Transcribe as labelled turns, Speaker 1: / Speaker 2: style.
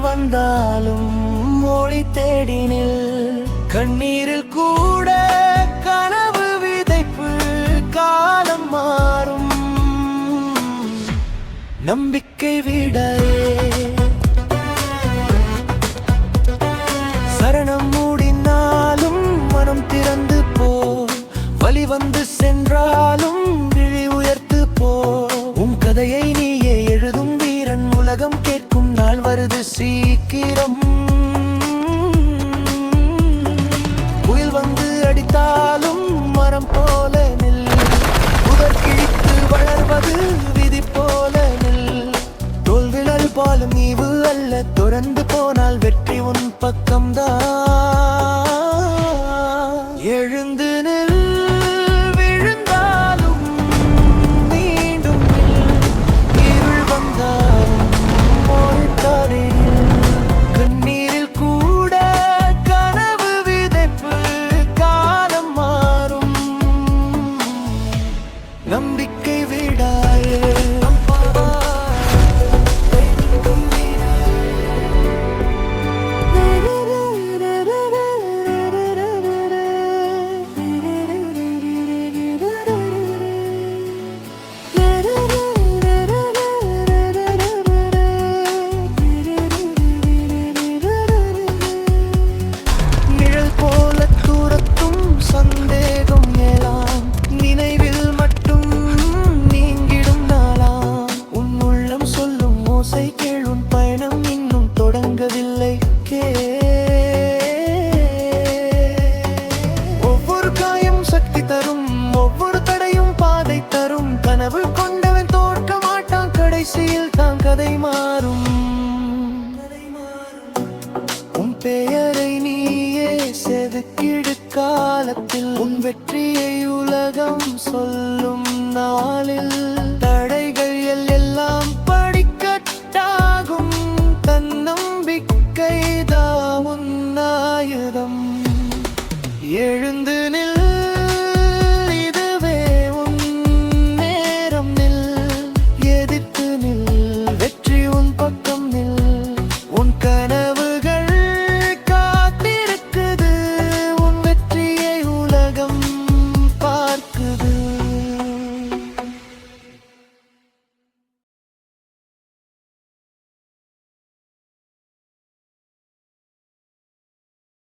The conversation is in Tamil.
Speaker 1: வந்தாலும் மொழி தேடினில் கண்ணீரில் கூட கனவு விதைப்பு காலம் மாறும் நம்பிக்கை விடையே சரணம் மூடினாலும் மனம் திறந்து போ வழி வந்து சென்றாலும் விழி உயர்த்து போ உன் கதையை நீயே எழுதும் வீரன் உலகம் கேட்கும் நாள் வருது சீக்கிரம் புயல் வந்து அடித்தாலும் மரம் போல நில் புதர் கிழித்து வளர்வது விதி போல நில் தோல்விழல் போலும் நீவு அல்ல துறந்து போனால் வெற்றி உன் பக்கம்தான் எழுந்து நில் விழுந்தாலும் மீண்டும் இருள் வந்தாலும் கண்ணீரில் கூட கனவு விதைப்பு காலம் மாறும் நம்பிக்கை விடாயே சந்தேகம் எல்லாம் நினைவில் மட்டும் நீங்கிடும் நாளாம் உன் உள்ளம் சொல்லும் ஓசை கேளும் பயணம் இன்னும் தொடங்கவில்லை ஒவ்வொரு காயம் சக்தி தரும் ஒவ்வொரு தடையும் பாதை தரும் கனவு கொண்டவன் தோற்க மாட்டான் கடைசியில் தான் கதை மாறும் உன் பெயரை நீயே செதுக்கிடு காலத்தில் உன் வெற்றியை உலகம் சொல்லும் நான்